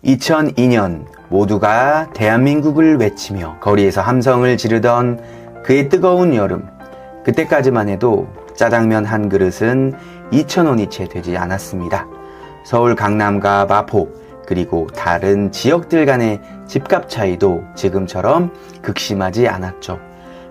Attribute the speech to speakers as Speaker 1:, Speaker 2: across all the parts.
Speaker 1: 2002년 모두가 대한민국을 외치며 거리에서 함성을 지르던 그의 뜨거운 여름. 그때까지만 해도 짜장면 한 그릇은 2,000원이 채 되지 않았습니다. 서울 강남과 마포 그리고 다른 지역들 간의 집값 차이도 지금처럼 극심하지 않았죠.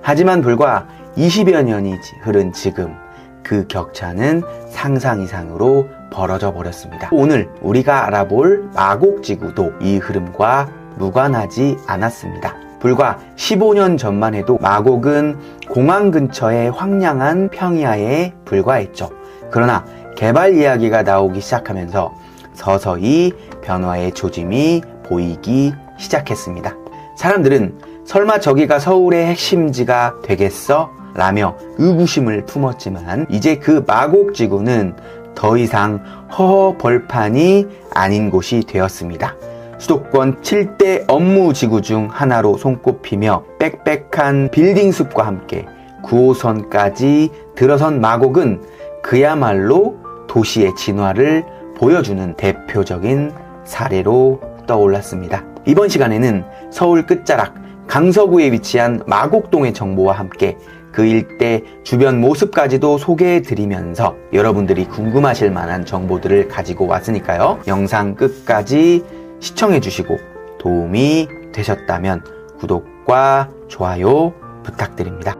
Speaker 1: 하지만 불과 20여 년이 흐른 지금 그 격차는 상상 이상으로 벌어져 버렸습니다. 오늘 우리가 알아볼 마곡지구도 이 흐름과 무관하지 않았습니다. 불과 15년 전만 해도 마곡은 공항 근처의 황량한 평야에 불과했죠. 그러나 개발 이야기가 나오기 시작하면서 서서히 변화의 조짐이 보이기 시작했습니다. 사람들은 설마 저기가 서울의 핵심지가 되겠어? 라며 의구심을 품었지만 이제 그 마곡지구는 더 이상 허허 벌판이 아닌 곳이 되었습니다. 수도권 7대 업무지구 중 하나로 손꼽히며 빽빽한 빌딩 숲과 함께 9호선까지 들어선 마곡은 그야말로 도시의 진화를 보여주는 대표적인 사례로 떠올랐습니다. 이번 시간에는 서울 끝자락 강서구에 위치한 마곡동의 정보와 함께 그 일대 주변 모습까지도 소개해드리면서 여러분들이 궁금하실 만한 정보들을 가지고 왔으니까요. 영상 끝까지 시청해주시고 도움이 되셨다면 구독과 좋아요 부탁드립니다.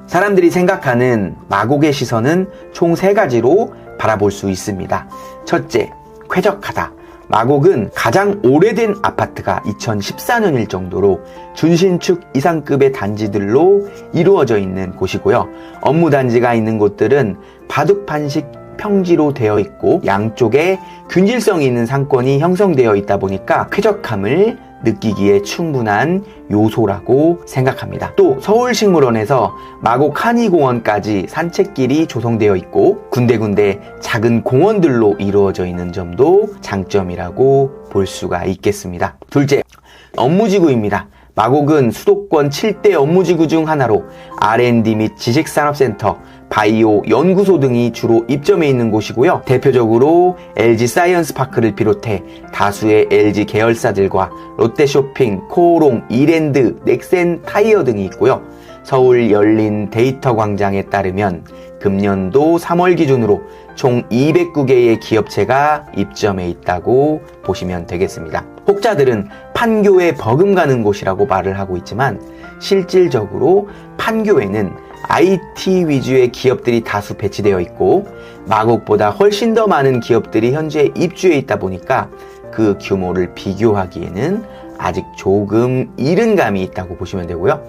Speaker 1: 사람들이 생각하는 마곡의 시선은 총 3가지로 바라볼 수 있습니다. 첫째, 쾌적하다. 마곡은 가장 오래된 아파트가 2014년일 정도로 준신축 이상급의 단지들로 이루어져 있는 곳이고요. 업무단지가 있는 곳들은 바둑판식 평지로 되어 있고 양쪽에 균질성이 있는 상권이 형성되어 있다 보니까 쾌적함을 느끼기에 충분한 요소라고 생각합니다. 또 서울식물원에서 마곡 한의공원까지 산책길이 조성되어 있고 군데군데 작은 공원들로 이루어져 있는 점도 장점이라고 볼 수가 있겠습니다. 둘째, 업무지구입니다. 마곡은 수도권 7대 업무지구 중 하나로 R&D 및 지식산업센터, 바이오 연구소 등이 주로 입점해 있는 곳이고요. 대표적으로 LG 사이언스파크를 비롯해 다수의 LG 계열사들과 롯데쇼핑, 코오롱, 이랜드, 넥센 타이어 등이 있고요. 서울 열린 데이터 광장에 따르면 금년도 3월 기준으로 총 209개의 기업체가 입점해 있다고 보시면 되겠습니다. 혹자들은 판교에 버금가는 곳이라고 말을 하고 있지만 실질적으로 판교에는 IT 위주의 기업들이 다수 배치되어 있고 마곡보다 훨씬 더 많은 기업들이 현재 입주해 있다 보니까 그 규모를 비교하기에는 아직 조금 이른 감이 있다고 보시면 되고요.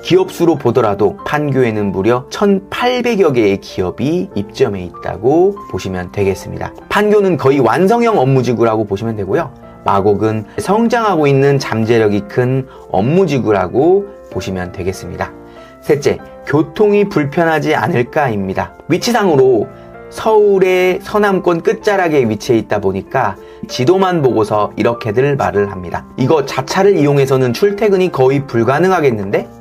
Speaker 1: 기업 수로 보더라도 판교에는 무려 1,800여 개의 기업이 입점해 있다고 보시면 되겠습니다. 판교는 거의 완성형 업무지구라고 보시면 되고요. 마곡은 성장하고 있는 잠재력이 큰 업무지구라고 보시면 되겠습니다. 셋째, 교통이 불편하지 않을까입니다. 위치상으로 서울의 서남권 끝자락에 위치해 있다 보니까 지도만 보고서 이렇게들 말을 합니다. 이거 자차를 이용해서는 출퇴근이 거의 불가능하겠는데?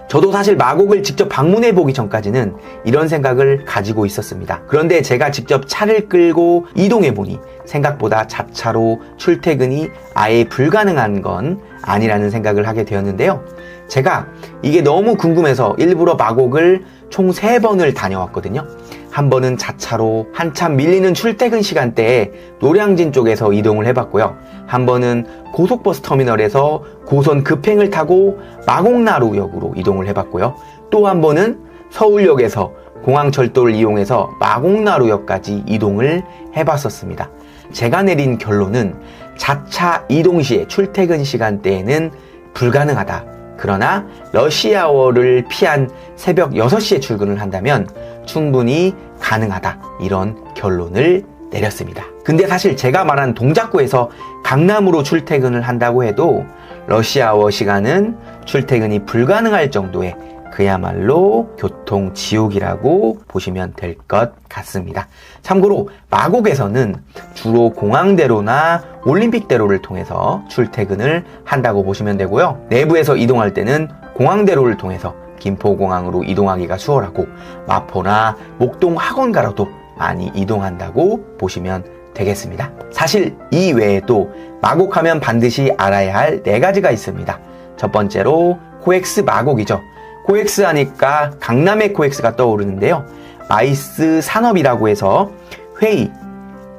Speaker 1: 저도 사실 마곡을 직접 방문해 보기 전까지는 이런 생각을 가지고 있었습니다. 그런데 제가 직접 차를 끌고 이동해 보니 생각보다 자차로 출퇴근이 아예 불가능한 건 아니라는 생각을 하게 되었는데요. 제가 이게 너무 궁금해서 일부러 마곡을 총 3번을 다녀왔거든요. 한 번은 자차로 한참 밀리는 출퇴근 시간대에 노량진 쪽에서 이동을 해봤고요. 한 번은 고속버스 터미널에서 고선 급행을 타고 마곡나루역으로 이동을 해봤고요. 또 한 번은 서울역에서 공항철도를 이용해서 마곡나루역까지 이동을 해봤었습니다. 제가 내린 결론은 자차 이동 시에 출퇴근 시간대에는 불가능하다. 그러나 러시아워를 피한 새벽 6시에 출근을 한다면 충분히 가능하다. 이런 결론을 내렸습니다. 근데 사실 제가 말한 동작구에서 강남으로 출퇴근을 한다고 해도 러시아워 시간은 출퇴근이 불가능할 정도의 그야말로 교통지옥이라고 보시면 될 것 같습니다. 참고로 마곡에서는 주로 공항대로나 올림픽대로를 통해서 출퇴근을 한다고 보시면 되고요. 내부에서 이동할 때는 공항대로를 통해서 김포공항으로 이동하기가 수월하고 마포나 목동 학원가로도 많이 이동한다고 보시면 되겠습니다. 사실 이 외에도 마곡하면 반드시 알아야 할 4가지가 있습니다. 첫 번째로 코엑스 마곡이죠. 코엑스 하니까 강남의 코엑스가 떠오르는데요. 마이스 산업이라고 해서 회의,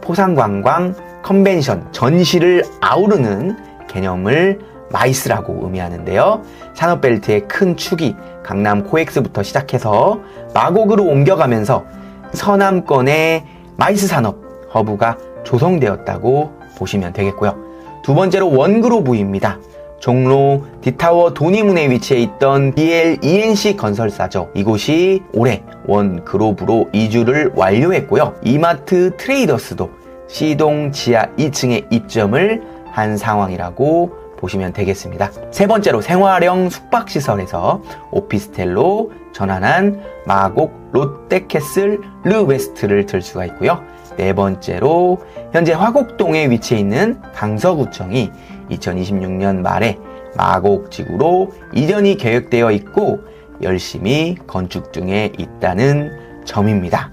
Speaker 1: 포상관광, 컨벤션, 전시를 아우르는 개념을 마이스라고 의미하는데요. 산업벨트의 큰 축이 강남 코엑스부터 시작해서 마곡으로 옮겨가면서 서남권의 마이스 산업 허브가 조성되었다고 보시면 되겠고요. 두 번째로 원그로브입니다. 종로 D타워 도니문에 위치해 있던 BLENC 건설사죠. 이곳이 올해 원그로브로 이주를 완료했고요. 이마트 트레이더스도 C동 지하 2층에 입점을 한 상황이라고 보시면 되겠습니다. 세 번째로 생활형 숙박시설에서 오피스텔로 전환한 마곡 롯데캐슬 르웨스트를 들 수가 있고요. 네 번째로 현재 화곡동에 위치해 있는 강서구청이 2026년 말에 마곡지구로 이전이 계획되어 있고 열심히 건축 중에 있다는 점입니다.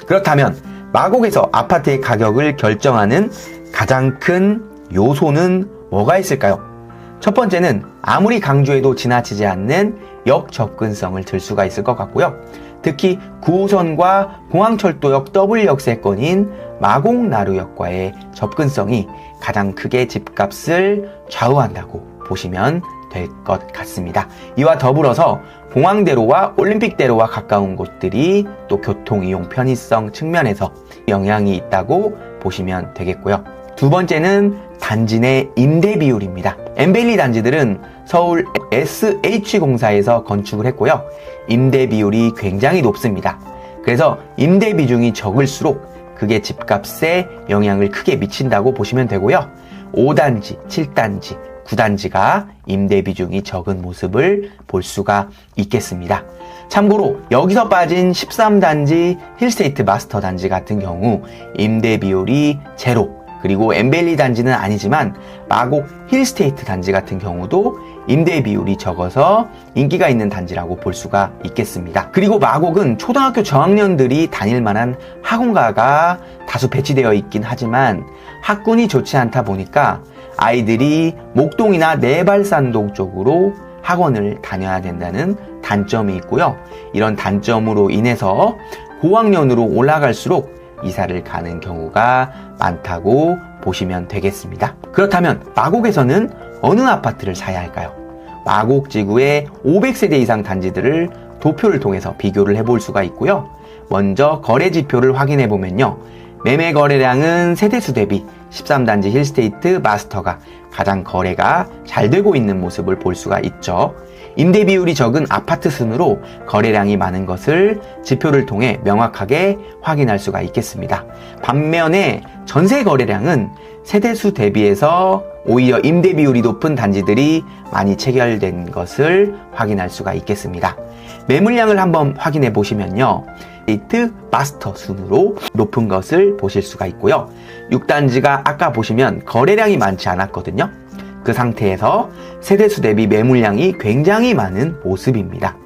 Speaker 1: 그렇다면 마곡에서 아파트의 가격을 결정하는 가장 큰 요소는 뭐가 있을까요? 첫 번째는 아무리 강조해도 지나치지 않는 역 접근성을 들 수가 있을 것 같고요. 특히 9호선과 공항철도역 더블 역세권인 마곡나루역과의 접근성이 가장 크게 집값을 좌우한다고 보시면 될 것 같습니다. 이와 더불어서 공항대로와 올림픽대로와 가까운 곳들이 또 교통이용 편의성 측면에서 영향이 있다고 보시면 되겠고요. 두 번째는 단지 내 임대 비율입니다. 엠벨리 단지들은 서울 SH공사에서 건축을 했고요. 임대 비율이 굉장히 높습니다. 그래서 임대 비중이 적을수록 그게 집값에 영향을 크게 미친다고 보시면 되고요. 5단지, 7단지, 9단지가 임대 비중이 적은 모습을 볼 수가 있겠습니다. 참고로 여기서 빠진 13단지 힐스테이트 마스터 단지 같은 경우 임대 비율이 제로, 그리고 엠벨리 단지는 아니지만 마곡 힐스테이트 단지 같은 경우도 임대 비율이 적어서 인기가 있는 단지라고 볼 수가 있겠습니다. 그리고 마곡은 초등학교 저학년들이 다닐 만한 학원가가 다수 배치되어 있긴 하지만 학군이 좋지 않다 보니까 아이들이 목동이나 내발산동 쪽으로 학원을 다녀야 된다는 단점이 있고요. 이런 단점으로 인해서 고학년으로 올라갈수록 이사를 가는 경우가 많다고 보시면 되겠습니다. 그렇다면 마곡에서는 어느 아파트를 사야 할까요? 마곡지구의 500세대 이상 단지들을 도표를 통해서 비교를 해볼 수가 있고요. 먼저 거래지표를 확인해 보면요. 매매 거래량은 세대수 대비 13단지 힐스테이트 마스터가 가장 거래가 잘 되고 있는 모습을 볼 수가 있죠. 임대 비율이 적은 아파트 순으로 거래량이 많은 것을 지표를 통해 명확하게 확인할 수가 있겠습니다. 반면에 전세 거래량은 세대수 대비해서 오히려 임대 비율이 높은 단지들이 많이 체결된 것을 확인할 수가 있겠습니다. 매물량을 한번 확인해 보시면요. 힐스테이트 마스터 순으로 높은 것을 보실 수가 있고요. 6단지가 아까 보시면 거래량이 많지 않았거든요. 그 상태에서 세대수 대비 매물량이 굉장히 많은 모습입니다.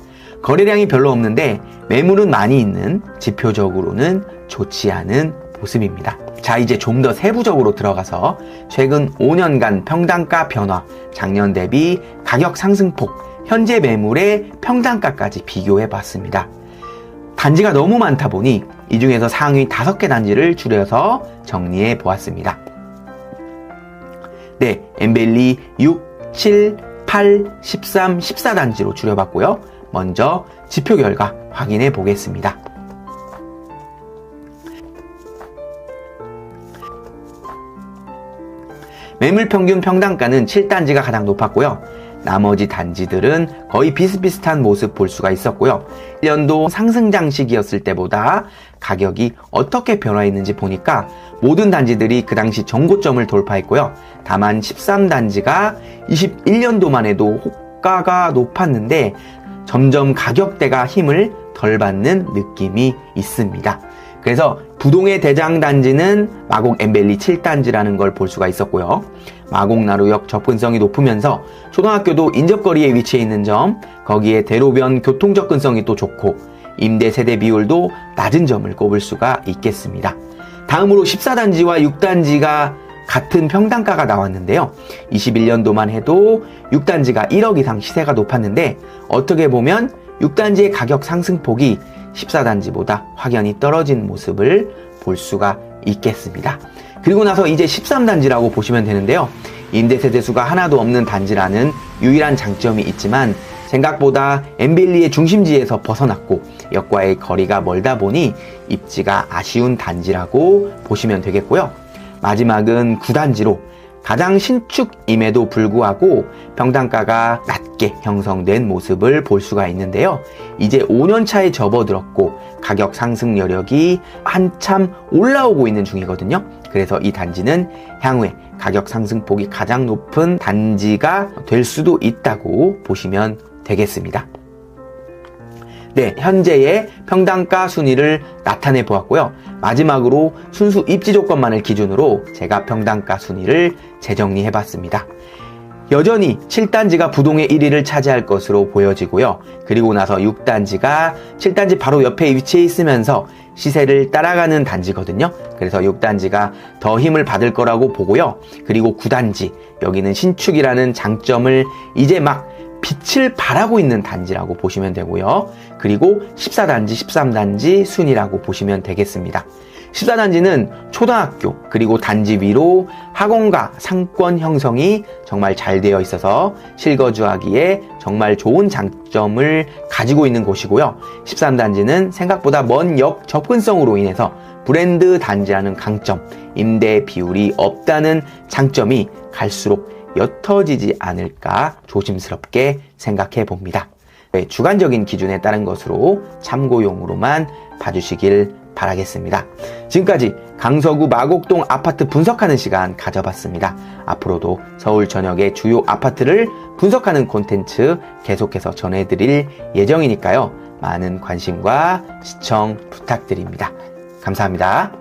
Speaker 1: 거래량이 별로 없는데 매물은 많이 있는 지표적으로는 좋지 않은 모습입니다. 자, 이제 좀 더 세부적으로 들어가서 최근 5년간 평당가 변화, 작년 대비 가격 상승폭, 현재 매물의 평당가까지 비교해 봤습니다. 단지가 너무 많다 보니 이 중에서 상위 5개 단지를 줄여서 정리해 보았습니다. 네, 엠벨리 6, 7, 8, 13, 14단지로 줄여봤고요. 먼저 지표 결과 확인해 보겠습니다. 매물 평균 평당가는 7단지가 가장 높았고요. 나머지 단지들은 거의 비슷비슷한 모습 볼 수가 있었고요. 1년도 상승장 시기였을 때보다 가격이 어떻게 변화했는지 보니까 모든 단지들이 그 당시 정고점을 돌파했고요. 다만 13단지가 21년도만 해도 호가가 높았는데 점점 가격대가 힘을 덜 받는 느낌이 있습니다. 그래서 부동의 대장단지는 마곡 엠벨리 7단지라는 걸 볼 수가 있었고요. 마곡나루역 접근성이 높으면서 초등학교도 인접거리에 위치해 있는 점, 거기에 대로변 교통 접근성이 또 좋고 임대 세대 비율도 낮은 점을 꼽을 수가 있겠습니다. 다음으로 14단지와 6단지가 같은 평당가가 나왔는데요. 21년도만 해도 6단지가 1억 이상 시세가 높았는데 어떻게 보면 6단지의 가격 상승폭이 14단지보다 확연히 떨어진 모습을 볼 수가 있겠습니다. 그리고 나서 이제 13단지라고 보시면 되는데요. 임대세대 수가 하나도 없는 단지라는 유일한 장점이 있지만 생각보다 엠벨리의 중심지에서 벗어났고 역과의 거리가 멀다 보니 입지가 아쉬운 단지라고 보시면 되겠고요. 마지막은 9단지로 가장 신축임에도 불구하고 평당가가 낮게 형성된 모습을 볼 수가 있는데요. 이제 5년 차에 접어들었고 가격 상승 여력이 한참 올라오고 있는 중이거든요. 그래서 이 단지는 향후에 가격 상승폭이 가장 높은 단지가 될 수도 있다고 보시면 되겠습니다. 네, 현재의 평당가 순위를 나타내 보았고요. 마지막으로 순수 입지 조건만을 기준으로 제가 평당가 순위를 재정리해 봤습니다. 여전히 7단지가 부동의 1위를 차지할 것으로 보여지고요. 그리고 나서 6단지가 7단지 바로 옆에 위치해 있으면서 시세를 따라가는 단지거든요. 그래서 6단지가 더 힘을 받을 거라고 보고요. 그리고 9단지, 여기는 신축이라는 장점을 이제 막 빛을 발하고 있는 단지라고 보시면 되고요. 그리고 14단지, 13단지 순이라고 보시면 되겠습니다. 14단지는 초등학교 그리고 단지 위로 학원과 상권 형성이 정말 잘 되어 있어서 실거주하기에 정말 좋은 장점을 가지고 있는 곳이고요. 13단지는 생각보다 먼 역 접근성으로 인해서 브랜드 단지라는 강점, 임대 비율이 없다는 장점이 갈수록 옅어지지 않을까 조심스럽게 생각해 봅니다. 주관적인 기준에 따른 것으로 참고용으로만 봐주시길 바라겠습니다. 지금까지 강서구 마곡동 아파트 분석하는 시간 가져봤습니다. 앞으로도 서울 전역의 주요 아파트를 분석하는 콘텐츠 계속해서 전해드릴 예정이니까요. 많은 관심과 시청 부탁드립니다. 감사합니다.